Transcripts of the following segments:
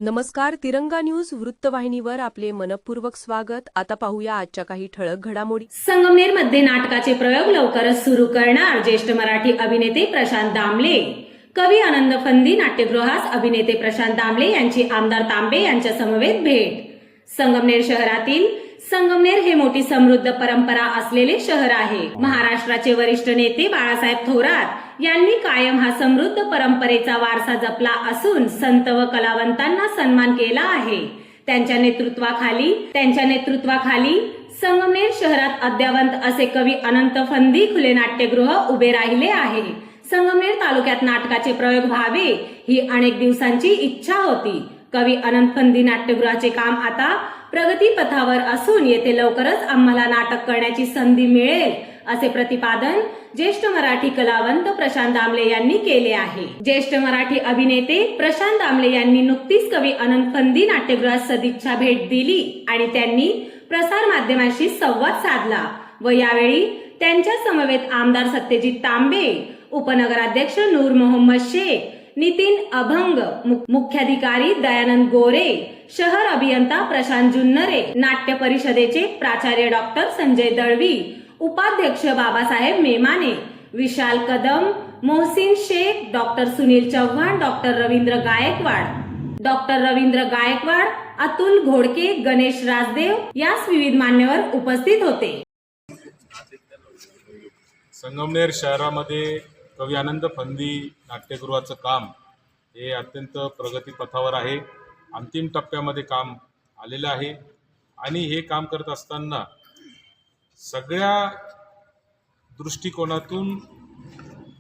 नमस्कार. तिरंगा न्यूज वृत्तवाहिनीवर आपले मनपूर्वक स्वागत. आता पाहूया आजच्या काही ठळक घडामोडी. संगमनेरमध्ये नाटकाचे प्रयोग लवकरच सुरू करणार ज्येष्ठ मराठी अभिनेते प्रशांत दामले. कवी आनंद फंदी नाट्यगृहास अभिनेते प्रशांत दामले यांची आमदार तांबे यांच्या समवेत भेट. संगमनेर शहरातील संगमनेर हे मोठी समृद्ध परंपरा असलेले शहर आहे. महाराष्ट्राचे वरिष्ठ नेते बाळासाहेब थोरात यांनी कायम हा समृद्ध परंपरेचा वारसा जपला असून संत व कलावंतांना सन्मान केला आहे. त्यांच्या नेतृत्वाखाली संगमनेर शहरात अद्यावंत असे कवी अनंत फंदी खुले नाट्यगृह उभे राहिले आहे. संगमनेर तालुक्यात नाटकाचे प्रयोग व्हावे ही अनेक दिवसांची इच्छा होती. कवी अनंत फंदी नाट्यगृहाचे काम आता प्रगतीपथावर असून येथे लवकरच आम्हाला नाटक करण्याची संधी मिळेल असे प्रतिपादन ज्येष्ठ मराठी कलावंत प्रशांत दामले यांनी केले आहे. ज्येष्ठ मराठी अभिनेते प्रशांत दामले यांनी नुकतीच कवी अनंत फंदी नाट्यगृहास सदिच्छा भेट दिली आणि त्यांनी प्रसार माध्यमांशी संवाद साधला व यावेळी त्यांच्या समवेत आमदार सत्यजित तांबे, उपनगराध्यक्ष नूर मोहम्मद शेख, नितीन अभंग, मुख्याधिकारी दयानंद गोरे, शहर अभियंता प्रशांत जुन्नरे, नाट्य परिषदेचे प्राचार्य डॉक्टर संजय दळवी, उपाध्यक्ष बाबासाहेब मेमाने, विशाल कदम, मोहसिन शेख, डॉक्टर सुनील चव्हाण, डॉक्टर रवींद्र गायकवाड, अतुल घोडके, गणेश राजदेव यास विविध मान्यवर उपस्थित होते. संगमनेर शहरामध्ये कवी आनंद फंदी नाट्यगृहाचं काम हे अत्यंत प्रगतीपथावर आहे. अंतिम टप्प्यामध्ये काम आलेलं आहे आणि हे काम करत असताना सगळ्या दृष्टिकोनातून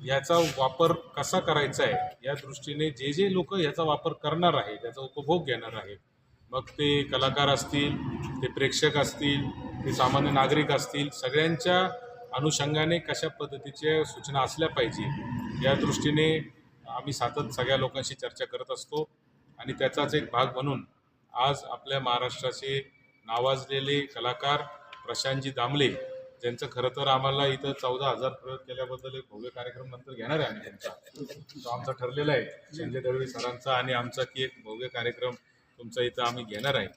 याचा वापर कसा करायचा आहे या दृष्टीने जे लोक याचा वापर करणार आहे, त्याचा उपभोग घेणार आहे, मग ते कलाकार असतील, ते प्रेक्षक असतील, ते सामान्य नागरिक असतील, सगळ्यांच्या अनुषंगाने कशा पद्धतीच्या सूचना असल्या पाहिजे या दृष्टीने आम्ही सगळ्या लोकांशी चर्चा करत असतो. आणि त्याचाच एक भाग म्हणून आज आपल्या महाराष्ट्राचे नावाजलेले कलाकार प्रशांतजी दामले, ज्यांचं खरं तर आम्हाला इथं 14,000 प्रयोग केल्याबद्दल एक भव्य कार्यक्रम नंतर घेणार आहे आम्ही त्यांचा, तो आमचा ठरलेला आहे संजय दळवी सरांचा आणि आमचा की एक भव्य कार्यक्रम तुमचा इथं आम्ही घेणार आहे.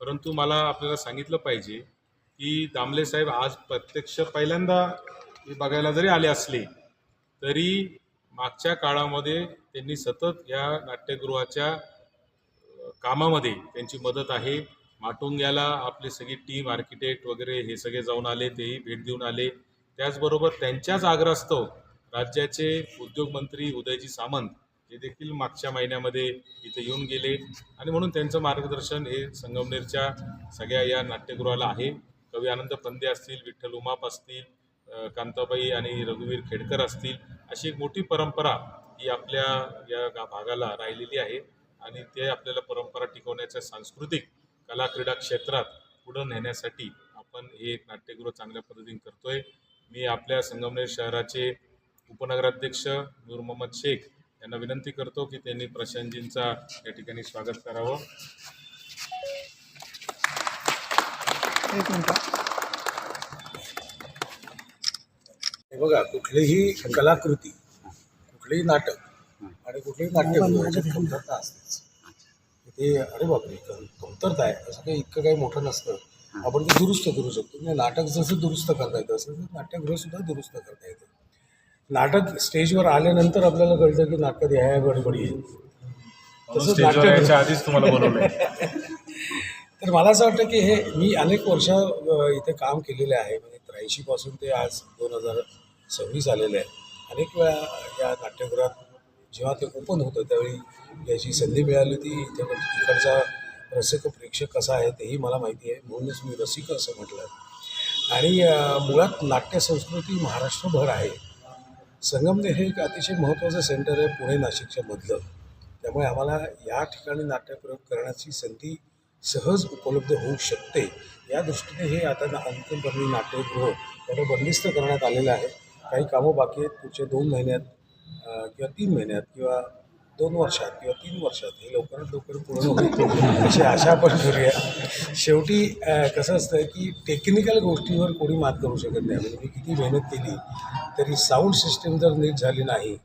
परंतु मला आपल्याला सांगितलं पाहिजे की दामले साहेब आज प्रत्यक्ष पहिल्यांदा बघायला जरी आले असले तरी मागच्या काळामध्ये त्यांनी सतत या नाट्यगृहाच्या कामामध्ये त्यांची मदत आहे. माटुंग्याला आपली सगळी टीम, आर्किटेक्ट वगैरे हे सगळे जाऊन आले, तेही भेट देऊन आले. त्याचबरोबर त्यांच्याच आग्रहास्तव राज्याचे उद्योगमंत्री उदयजी सामंत हे देखील मागच्या महिन्यामध्ये इथे येऊन गेले आणि म्हणून त्यांचं मार्गदर्शन हे संगमनेरच्या सगळ्या या नाट्यगृहाला आहे. कवी आनंद फंदे असतील, विठ्ठल उमाप असतील, कांताबाई आणि रघुवीर खेडकर असतील, अशी एक मोठी परंपरा ही आपल्या या भागाला राहिलेली आहे आणि ते आपल्याला परंपरा टिकवण्याच्या सांस्कृतिक कला क्रीडा क्षेत्रात पुढं नेण्यासाठी आपण हे एक नाट्यगृह चांगल्या पद्धतीने करतोय. मी आपल्या संगमनेर शहराचे उपनगराध्यक्ष नूर मोहम्मद शेख यांना विनंती करतो की त्यांनी प्रशांतजींचा या ठिकाणी स्वागत करावं. बघा, कुठलीही कलाकृती, कुठलेही नाटक आणि कुठलेही नाट्यगृहाची कमतरता असतेच. ते अरे बापरे कमतरता आहे असं काही इतकं काही मोठं नसतं. आपण ते दुरुस्त करू शकतो. म्हणजे नाटक जसं दुरुस्त करता येतं असं नाट्यगृहसुद्धा दुरुस्त करता येतं. नाटक स्टेजवर आल्यानंतर आपल्याला कळतं की नाटकात ह्या गडबडी आहे. तसंच नाट्य आधीच तुम्हाला बोलवलंय. तर मला असं वाटतं की हे मी अनेक वर्ष इथे काम केलेले आहे. म्हणजे 83 पासून ते आज 2026 आलेलं आहे. अनेक वेळा या नाट्यगृहात जेव्हा ते ओपन होतं त्यावेळी याची संधी मिळाली होती. इकडचा रसिक प्रेक्षक कसा आहे तेही मला माहिती आहे, म्हणूनच मी रसिक असं म्हटलं. आणि मुळात नाट्यसंस्कृती महाराष्ट्रभर आहे. संगमनेर हे एक अतिशय महत्त्वाचं सेंटर आहे पुणे नाशिकच्या मधलं. त्यामुळे आम्हाला या ठिकाणी नाट्यप्रयोग करण्याची संधी सहज उपलब्ध होऊ शकते. या दृष्टीने हे आता अंतिमपणे नाट्यगृह त्याला बंदिस्त करण्यात आलेलं आहे. काही कामं बाकी आहेत. पुढच्या 2 महिन्यात किंवा 3 महिन्यात किंवा 2 वर्षात किंवा 3 वर्षात हे लवकरात लवकर पूर्ण होईल अशी आशा आपण करूया. शेवटी कसं असतं की टेक्निकल गोष्टीवर कोणी मात करू शकत नाही. म्हणजे मी किती मेहनत केली तरी साऊंड सिस्टीम जर नीट झाली नाही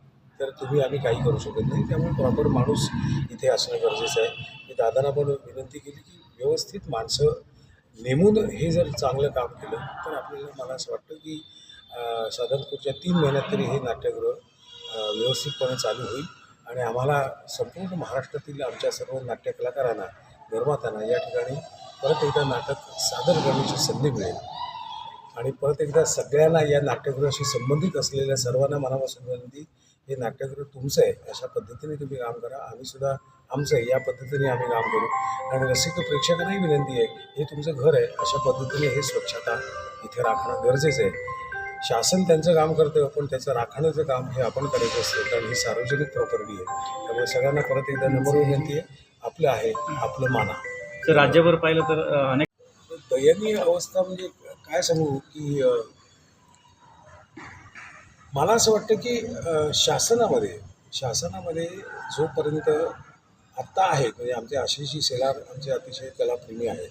तर आम्ही काही करू शकत नाही. त्यामुळे प्रॉपर माणूस इथे असणं गरजेचं आहे. दादांना पण विनंती केली की व्यवस्थित माणसं नेमून हे जर चांगलं काम केलं तर आपल्याला, मला असं वाटतं की साधारण पुढच्या 3 महिन्यात तरी हे नाट्यगृह व्यवस्थितपणे चालू होईल आणि आम्हाला संपूर्ण महाराष्ट्रातील आमच्या सर्व नाट्य कलाकारांना, निर्मात्यांना या ठिकाणी परत एकदा नाटक सादर करण्याची संधी मिळेल. आणि परत एकदा सगळ्यांना या नाट्यगृहाशी संबंधित असलेल्या सर्वांना मनापासून विनंती, हे नाट्यगृह तुमचं आहे, अशा पद्धतीने तुम्ही काम करा. आम्हीसुद्धा आमचं आहे, या पद्धतीने आम्ही काम करू. आणि रसिक प्रेक्षकांनाही विनंती आहे, हे तुमचं घर आहे, अशा पद्धतीने हे स्वच्छता इथे राखणं गरजेचं आहे. शासन त्यांचं काम करतं, पण त्याचं राखण्याचं काम हे आपण करायचं असतं, कारण ही सार्वजनिक प्रॉपर्टी आहे. त्यामुळे सगळ्यांना परत एकदा नम्र विनंती आहे, आपलं आहे, आपलं माना. तर राज्यभर पाहिलं तर अनेक दयनीय अवस्था म्हणजे काय सांगू की मला असं वाटतं की शासनामध्ये जोपर्यंत आत्ता आहेत, म्हणजे आमचे आशिषजी शेलार आमचे अतिशय कलाप्रेमी आहेत,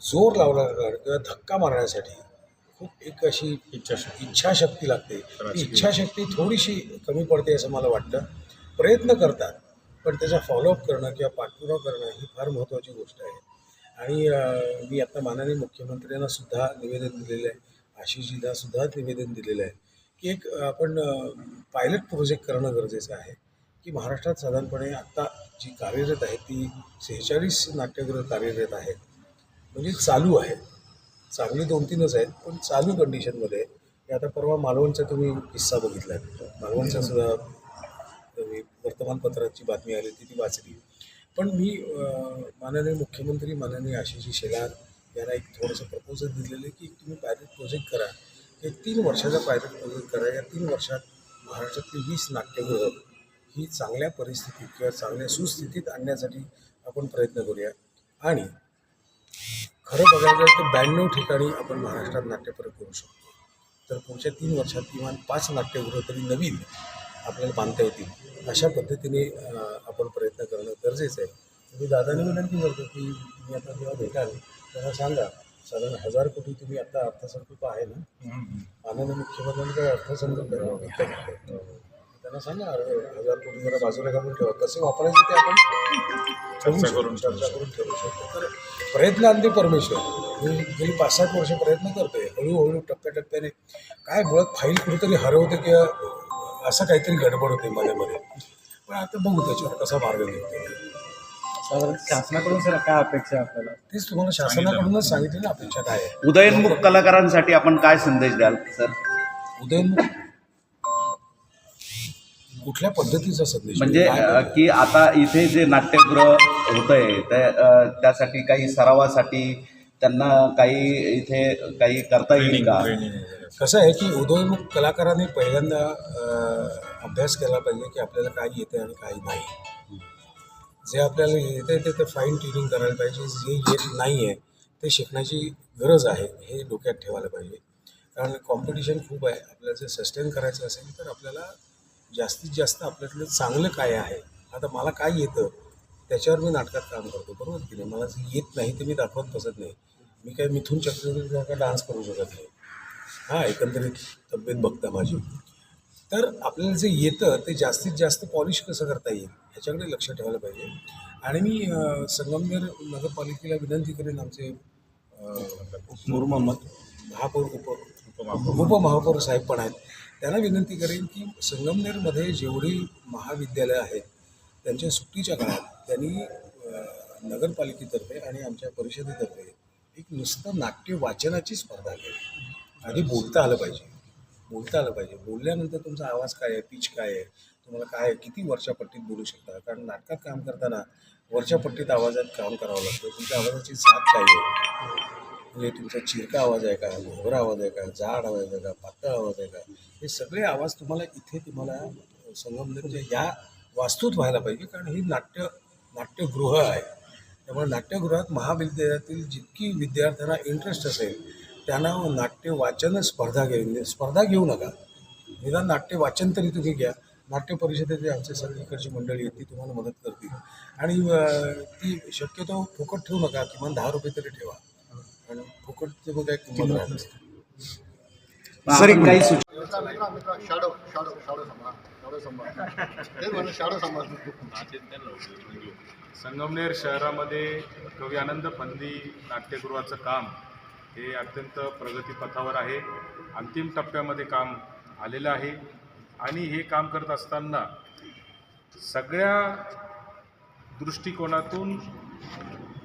जोर लावला किंवा धक्का मारण्यासाठी खूप एक अशी इच्छाशक्ती लागते. ती इच्छाशक्ती थोडीशी कमी पडते असं मला वाटतं. प्रयत्न करतात, पण त्याचा फॉलोअप करणं किंवा पाठपुरावा करणं ही फार महत्त्वाची गोष्ट आहे. आणि मी आता माननीय मुख्यमंत्र्यांना सुद्धा निवेदन दिलेलं आहे, आशिषजीला सुद्धा निवेदन दिलेलं आहे की एक आपण पायलट प्रोजेक्ट करणं गरजेचं आहे. की महाराष्ट्रात साधारणपणे आत्ता जी कार्यरत आहे ती 46 नाट्यगृह कार्यरत आहेत, म्हणजे चालू आहे. चांगली 2-3च आहेत, पण चालू कंडिशनमध्ये आहे. हे आता परवा मालवणचा तुम्ही किस्सा बघितला, मालवणचा सुद्धा वर्तमानपत्राची बातमी आली ती वाचली. पण मी माननीय मुख्यमंत्री माननीय आशिषजी शेलार यांना एक थोडंसं प्रपोजल दिलेलं आहे की तुम्ही पायलट प्रोजेक्ट करा, एक 3 वर्षाचा पायलट प्रोजेक्ट करा. या 3 वर्षात महाराष्ट्रातली 20 नाट्यगृह ही चांगल्या परिस्थितीत किंवा चांगल्या सुस्थितीत आणण्यासाठी आपण प्रयत्न करूया. आणि खरं बघायचं तर 92 ठिकाणी आपण महाराष्ट्रात नाट्यप्रयोग करू शकतो. तर पुढच्या 3 वर्षात किमान 5 नाट्यगृह तरी नवीन आपल्याला बांधता येतील, अशा पद्धतीने आपण प्रयत्न करणं गरजेचं आहे. मी दादांनी विनंती करतो की तुम्ही आता जेव्हा भेटाल त्यांना सांगा, साधारण 1000 कोटी तुम्ही आता अर्थसंकल्प आहे ना, माननीय मुख्यमंत्र्यांकडे अर्थसंकल्प व्यक्त करतो, त्यांना सांगा 1000 कोटी जरा बाजूला घालून ठेवा, कसे वापरायचे ते आपण चर्चा करून ठेवू शकतो. तर प्रयत्न अंती परमेश्वर. मी गेली 5-7 वर्ष प्रयत्न करतोय, हळूहळू टप्प्याटप्प्याने काय मुळात फाईल कुठेतरी हरवते किंवा असं काहीतरी गडबड होते मध्ये, पण आता बघू त्याच्यावर कसा मार्ग निघतो. साधारण शासनाकडून सर काय अपेक्षा आहे आपल्याला? तेच तुम्हाला शासनाकडूनच सांगितलं ना अपेक्षा काय आहे. उदयनमुख कलाकारांसाठी आपण काय संदेश द्याल सर? उदयनमुख कुठल्या पद्धतीचा संदेश म्हणजे की आता इथे जे नाट्यगृह होतंय त्यासाठी काही सरावासाठी त्यांना काही इथे काही करता येईल का? कसं आहे की उदयनमुख कलाकारांनी पहिल्यांदा अभ्यास केला पाहिजे की आपल्याला काय येतं आणि काही नाही. जे आपल्याला येतं ते फाईन ट्युनिंग करायला पाहिजे, जे येत नाही आहे ते शिकण्याची गरज आहे हे डोक्यात ठेवायला पाहिजे. कारण कॉम्पिटिशन खूप आहे. आपल्याला जर सस्टेन करायचं असेल तर आपल्याला जास्तीत जास्त आपल्यातलं चांगलं काय आहे. आता मला काय येतं त्याच्यावर मी नाटकात काम करतो, बरोबर की नाही. मला जे येत नाही ते मी दाखवत बसत नाही. मी काय मिथून चक्रवर्तीसारखा डान्स करू शकत नाही. एकंदरीत तब्येत बघता माझी. तर आपल्याला जे येतं ते जास्तीत जास्त पॉलिश कसं करता येईल ह्याच्याकडे लक्ष ठेवायला पाहिजे. आणि मी संगमनेर नगरपालिकेला विनंती करेन, आमचे महापौर उपमहापौर साहेब पण आहेत, त्यांना विनंती करेन की संगमनेरमध्ये जेवढी महाविद्यालयं आहेत त्यांच्या सुट्टीच्या काळात त्यांनी नगरपालिकेतर्फे आणि आमच्या परिषदेतर्फे एक नुसतं नाट्य वाचनाची स्पर्धा केली. आधी बोलता आलं पाहिजे. बोलल्यानंतर तुमचा आवाज काय आहे, पिच काय आहे, तुम्हाला काय किती वरच्या पट्टीत बोलू शकता. कारण नाटकात काम करताना वरच्या पट्टीत आवाजात काम करावं लागतं. तुमच्या आवाजाची साथ काय आहे, म्हणजे तुमचा चिरका आवाज आहे का, घोगरा आवाज आहे का, जाड आवाज आहे का, पातळ आवाज आहे का, हे सगळे आवाज तुम्हाला संगमनेरच्या या वास्तूत व्हायला पाहिजे. कारण ही नाट्यगृह आहे. त्यामुळे नाट्यगृहात महाविद्यालयातील जितकी विद्यार्थ्यांना इंटरेस्ट असेल त्यांना नाट्य वाचन स्पर्धा घेऊ नका. निदान नाट्य वाचन तरी तुम्ही घ्या. नाट्य परिषदेचे आमचे सगळीकडची मंडळी आहेत ती तुम्हाला मदत करतील. आणि ती शक्यतो फुकट ठेवू नका, किमान 10 रुपये तरी ठेवा. आणि फुकटचे मग काय किंमत राहत सर काही शाडो संगमनेर शहरामध्ये कवी आनंद फंदी नाट्यगृहाचं काम हे अत्यंत प्रगतीपथावर आहे. अंतिम टप्प्यामध्ये काम आलेलं आहे आणि हे काम करत असताना सगळ्या दृष्टिकोनातून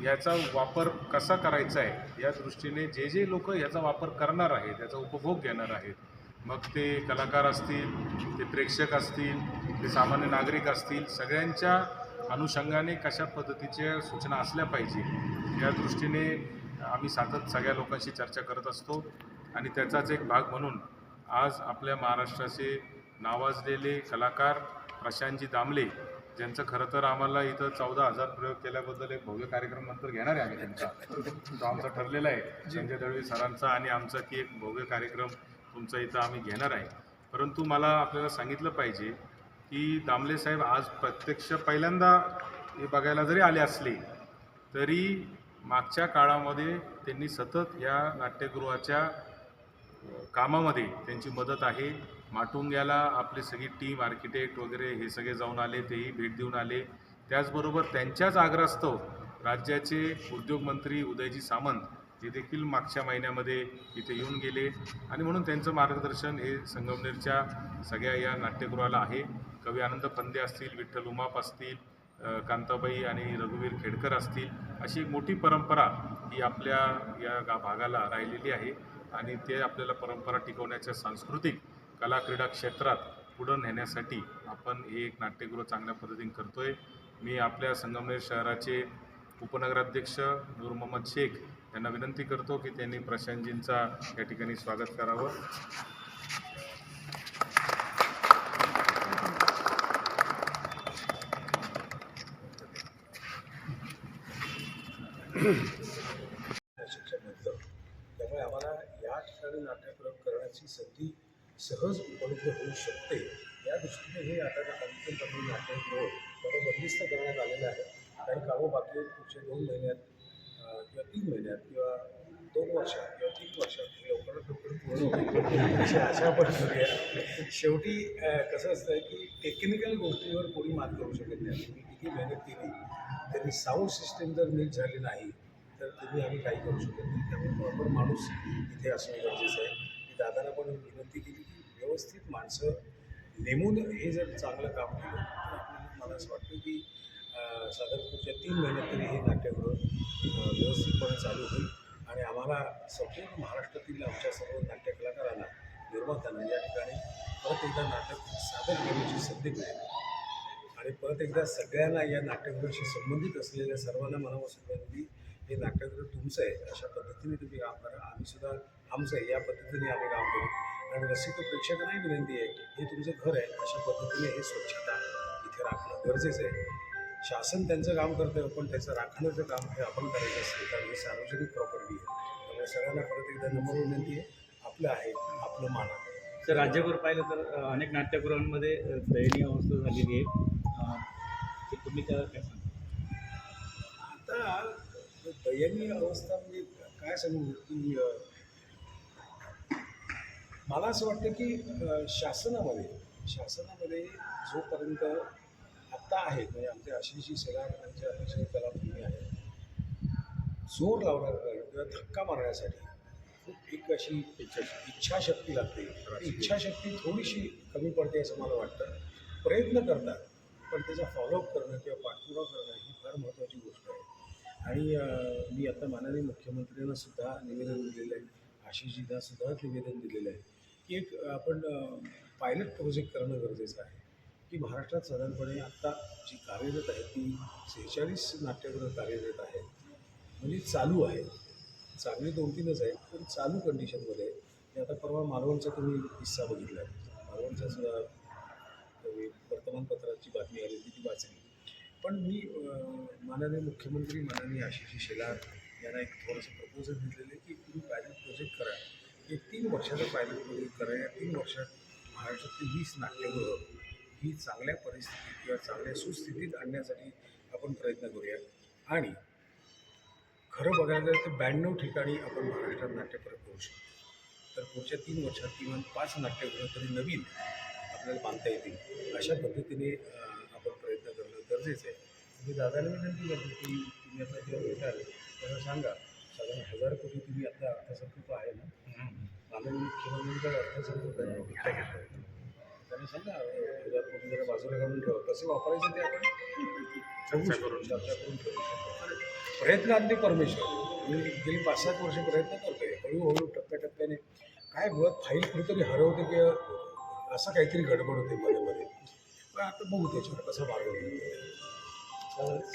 याचा वापर कसा करायचा आहे या दृष्टीने जे लोक याचा वापर करणार आहेत, त्याचा उपभोग घेणार आहेत, मग ते कलाकार असतील, ते प्रेक्षक असतील, ते सामान्य नागरिक असतील, सगळ्यांच्या अनुषंगाने कशा पद्धतीच्या सूचना असल्या पाहिजे या दृष्टीने आम्ही सातत्याने सगळ्या लोकांशी चर्चा करत असतो. आणि त्याचाच एक भाग म्हणून आज आपल्या महाराष्ट्राचे नावाजलेले कलाकार प्रशांतजी दामले, ज्यांचं खरं तर आम्हाला इथं 14,000 प्रयोग केल्याबद्दल एक भव्य कार्यक्रम नंतर घेणार आहे आम्ही त्यांचा, तो आमचा ठरलेला आहे संजय दळवी सरांचा आणि आमचा की एक भव्य कार्यक्रम तुमचा इथं आम्ही घेणार आहे. परंतु मला आपल्याला सांगितलं पाहिजे की दामले साहेब आज प्रत्यक्ष पहिल्यांदा हे बघायला जरी आले असले तरी मागच्या काळामध्ये त्यांनी सतत या नाट्यगृहाच्या कामामध्ये त्यांची मदत आहे. माटुंग्याला आपली सगळी टीम आर्किटेक्ट वगैरे हे सगळे जाऊन आले, तेही भेट देऊन आले. त्याचबरोबर त्यांच्याच आग्रहास्तव राज्याचे उद्योगमंत्री उदयजी सामंत हे देखील मागच्या महिन्यामध्ये इथे येऊन गेले आणि म्हणून त्यांचं मार्गदर्शन हे संगमनेरच्या सगळ्या या नाट्यगृहाला आहे. कवी आनंद फंदे असतील, विठ्ठल उमाप असतील, कांताबाई आणि रघुवीर खेडकर असतील, अशी एक मोठी परंपरा ही आपल्या या भागाला राहिलेली आहे आणि ते आपल्याला परंपरा टिकवण्याच्या सांस्कृतिक कला क्रीडा क्षेत्रात पुढं नेण्यासाठी आपण हे एक नाट्यगृह चांगल्या पद्धतीने करतो आहे. मी आपल्या संगमनेर शहराचे उपनगराध्यक्ष नूर मोहम्मद शेख यांना विनंती करतो की त्यांनी प्रशांतजींचा या ठिकाणी स्वागत करावं. शिक्षण त्यामुळे आम्हाला या ठिकाणी नाट्यप्रयोग करण्याची संधी सहज उपलब्ध होऊ शकते. या दृष्टीने हे आता अंतिम नाट्यगृह थोडं बंदिस्त करण्यात आलेलं आहे. काही कामं बाकी आहेत, पुढच्या 2 महिन्यात किंवा 3 महिन्यात किंवा 2 वर्षात किंवा 3 वर्षात हे लवकरात लवकर पूर्ण होईल अशी आशा पडली आहे. शेवटी कसं असतं की टेक्निकल गोष्टीवर कोणी मात करू शकत नाही. तुम्ही किती मेहनत केली तरी साऊंड सिस्टीम जर नीट झाली नाही तर तुम्ही आम्ही काही करू शकत नाही. त्यामुळे प्रॉपर माणूस इथे असणं गरजेचं आहे. मी दादांना पण विनंती केली की व्यवस्थित माणसं नेमून हे जर चांगलं काम केलं तर आपल्याला मला असं वाटतं की साधारण पुढच्या 3 महिन्यात तरी हे नाट्यगृह व्यवस्थितपणे चालू होईल आणि आम्हाला संपूर्ण महाराष्ट्रातील आमच्या सर्व नाट्य कलाकारांना, निर्मात्यांना या ठिकाणी परत एकदा नाटक सादर करण्याची संधी मिळेल आणि परत एकदा सगळ्यांना या नाट्यगृहाशी संबंधित असलेल्या सर्वांना मनापासून विनंती, हे नाट्यगृह तुमचं आहे, अशा पद्धतीने तुम्ही काम करा. आम्हीसुद्धा आमचं आहे या पद्धतीने आम्ही काम करू आणि रसिक प्रेक्षकांनाही विनंती आहे हे तुमचं घर आहे, अशा पद्धतीने हे स्वच्छता इथे राखणं गरजेचं आहे. शासन त्यांचं काम करतं पण त्याचं राखण्याचं काम हे आपण करायचं असतं कारण हे सार्वजनिक प्रॉपर्टी आहे. त्यामुळे सगळ्यांना परत एकदा नम्र विनंती आहे, आपलं आहे आपलं माना. तर राज्यभर पाहिलं तर अनेक नाट्यगृहांमध्ये दयनीय अवस्था झालेली आहे. ते तुम्ही त्याला काय सांगा? आता दयनीय अवस्था म्हणजे काय सांगू की मला असं वाटतं की शासनामध्ये जोपर्यंत आत्ता आहे म्हणजे आमच्या आशिषजी शेलार यांच्या अतिशय कलाप्रेमी आहे, जोर लावण्यासाठी किंवा धक्का मारण्यासाठी खूप एक अशी इच्छाशक्ती लागते. ती इच्छाशक्ती थोडीशी कमी पडते असं मला वाटतं. प्रयत्न करतात पण त्याचा फॉलोअप करणं किंवा पाठपुरावा करणं ही फार महत्त्वाची गोष्ट आहे. आणि मी आता माननीय मुख्यमंत्र्यांना सुद्धा निवेदन दिलेलं आहे, आशिषजींना सुद्धा निवेदन दिलेलं आहे की एक आपण पायलट प्रोजेक्ट करणं गरजेचं आहे की महाराष्ट्रात साधारणपणे आत्ता जी कार्यरत आहे ती 46 नाट्यगृह कार्यरत आहेत, म्हणजे चालू आहे. चांगली 2-3च आहेत पण चालू कंडिशनमध्ये आहे. आता परवा मालवणचा तुम्ही किस्सा बघितला आहे, मालवणचा सुद्धा वर्तमानपत्राची बातमी आली ती वाचली. पण मी माननीय मुख्यमंत्री माननीय आशिषजी शेलार यांना एक थोडंसं प्रपोजल दिलेलं आहे की तुम्ही पायलट प्रोजेक्ट करा, एक 3 वर्षाचा पायलट प्रोजेक्ट करा. या 3 वर्षात महाराष्ट्रातली 20 नाट्यगृह ही चांगल्या परिस्थितीत किंवा चांगल्या सुस्थितीत आणण्यासाठी आपण प्रयत्न करूया. आणि खरं बघायला गेलं तर 92 ठिकाणी आपण महाराष्ट्रात नाट्यप्रयोग करू शकतो. तर पुढच्या 3 वर्षात किमान 5 नाट्यगृह तरी नवीन आपल्याला बांधता येतील अशा पद्धतीने आपण प्रयत्न करणं गरजेचं आहे. मी दादाला विनंती करतो की तुम्ही आता जेव्हा भेटाल तेव्हा सांगा साधारण 1000 कोटी तुम्ही आपला अर्थसंकल्प आहे ना, माननीय मुख्यमंत्र्यांचा अर्थसंकल्प आहे घेता घेता त्यांनी सांगा 1000 कोटी जरा बाजूला काढून ठेवा, कसे वापरायचे ते आपण चर्चा करून ठेवू शकतो. तर प्रयत्नांती परमेश्वर. मी गेली 5-7 वर्ष प्रयत्न करतोय, हळूहळू टप्प्याटप्प्याने काय मुळात फाईल कुठेतरी हरवते किंवा असं काहीतरी गडबड होते मध्ये मध्ये. पण आता बघू त्याच्यावर कसा मार्ग मिळतो.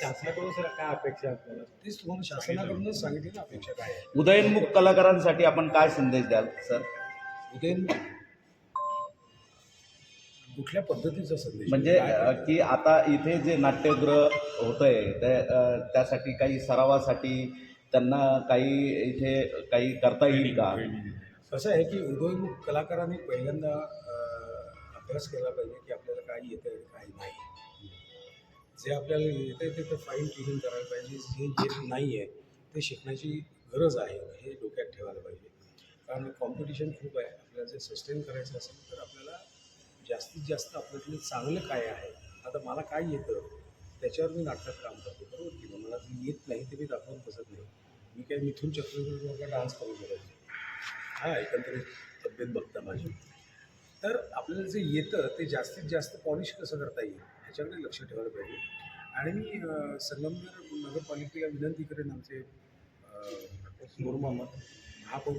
शासनाकडून सर काय अपेक्षा आहे आपल्याला? तेच तुम्हाला शासनाकडूनच सांगितली ना अपेक्षा काय आहे. उदयनमुख कलाकारांसाठी आपण काय संदेश द्याल सर? उदयन कुठल्या पद्धतीचा संदेश म्हणजे की आता इथे जे नाट्यगृह होतंय त्यासाठी काही सरावासाठी त्यांना काही इथे काही करता येईल का? कसं आहे की उदयोन्मुख कलाकारांनी पहिल्यांदा अभ्यास केला पाहिजे की आपल्याला काय येतं आहे काही नाही. जे आपल्याला येतं आहे ते फाईन ट्युनिंग करायला पाहिजे, जे येत नाही आहे ते शिकण्याची गरज आहे हे डोक्यात ठेवायला पाहिजे. कारण कॉम्पिटिशन खूप आहे. आपल्याला जर सस्टेन करायचं असेल तर आपल्याला जास्तीत जास्त आपल्यातलं चांगलं काय आहे. आता मला काय येतं त्याच्यावर मी नाटकात काम करतो, बरोबर की मला जे येत नाही ते मी दाखवून बसत नाही. मी काय मिथून चक्रवर्तीसारखा डान्स करू शकत नाही. हा एकंदरीत तब्येत बघता माझी. तर आपल्याला जे येतं ते जास्तीत जास्त पॉलिश कसं करता येईल ह्याच्याकडे लक्ष ठेवायला पाहिजे. आणि मी संगमनेर नगरपालिकेला विनंती करेन, आमचे महापौर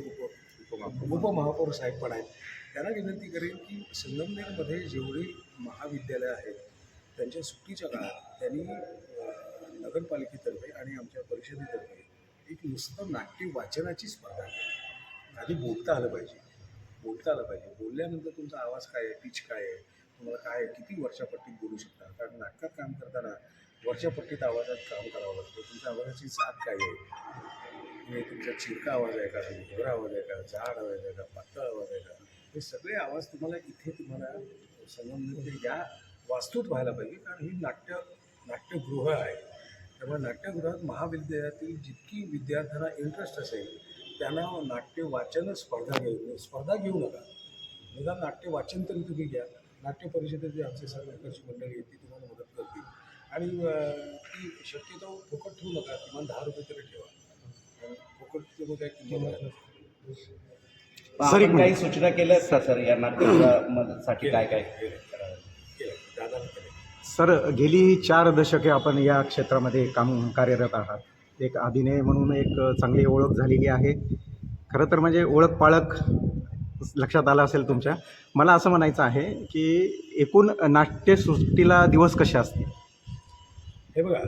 उपमहापौर साहेब पण आहेत, त्यांना विनंती करेन की संगमनेरमध्ये जेवढी महाविद्यालयं आहेत त्यांच्या सुट्टीच्या काळात त्यांनी नगरपालिकेतर्फे आणि आमच्या परिषदेतर्फे एक नुसतं नाट्य वाचनाची स्पर्धा केली. आधी बोलता आलं पाहिजे. बोलल्यानंतर तुमचा आवाज काय आहे, पिच काय आहे, तुम्हाला काय किती वरच्या पट्टीत बोलू शकता. कारण नाटकात काम करताना वरच्या पट्टीत आवाजात काम करावं लागतं. तुमच्या आवाजाची जात काय आहे, म्हणजे तुमचा चिरका आवाज आहे का, घोरा आवाज आहे का, जाड आवाज आहे का, पातळ आवाज आहे का, हे सगळे आवाज तुम्हाला इथे तुम्हाला संगमनेर या वास्तूत व्हायला पाहिजे. कारण ही नाट्यगृह आहे. त्यामुळे नाट्यगृहात महाविद्यालयातील जितकी विद्यार्थ्यांना इंटरेस्ट असेल त्यांना नाट्य वाचन स्पर्धा घेऊ नका. निदान नाट्य वाचन तरी तुम्ही घ्या. नाट्य परिषदेचे आमचे सहकार्याची मंडळी आहेत ती तुम्हाला मदत करतील. आणि ती शक्यतो फुकट ठेवू नका, किमान 10 रुपये तरी ठेवा. आणि फुकटचे मग काय किंमत आहे. आपण काही सूचना केल्या आहेत का सर या नाट्यगृहासाठी काय काय केलं दादाला केलं. सर, गेली 4 दशके आपण या क्षेत्रामध्ये कार्यरत आहात. एक अभिनय म्हणून एक चांगली ओळख झालेली आहे. खरं तर म्हणजे ओळख पाळख लक्षात आलं असेल तुमच्या. मला असं म्हणायचं आहे की एकूण नाट्यसृष्टीला दिवस कसे असतील? हे बघा,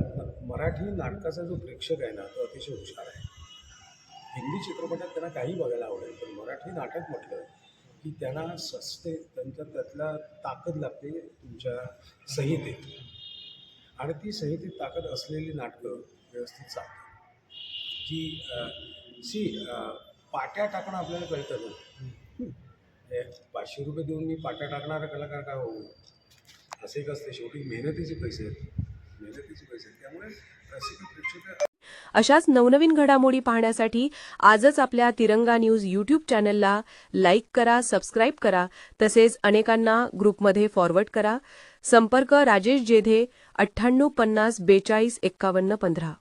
मराठी नाटकाचा जो प्रेक्षक आहे ना तो अतिशय हुशार आहे. हिंदी चित्रपटात त्यांना काही बघायला आवडेल, पण मराठी नाटक म्हटलं की त्यांना त्यातला ताकद लागते तुमच्या संहितेत. आणि ती संहितेत ताकद असलेली नाटकं व्यवस्थित चालतात. जी पाट्या टाकणं आपल्याला कळतं ना. 500 रुपये देऊन मी पाट्या टाकणारा कलाकार काय होऊ, असे एक असते. शेवटी मेहनतीचे पैसे आहेत. त्यामुळे रसिक प्रेक्षक अशाच नवनवीन घडामोडी पाहण्यासाठी आजच आपल्या तिरंगा न्यूज यूट्यूब चॅनलला लाईक करा, सबस्क्राईब करा, तसेच अनेकांना ग्रुपमध्ये फॉरवर्ड करा. संपर्क राजेश जेधे 98 50 42 51 15.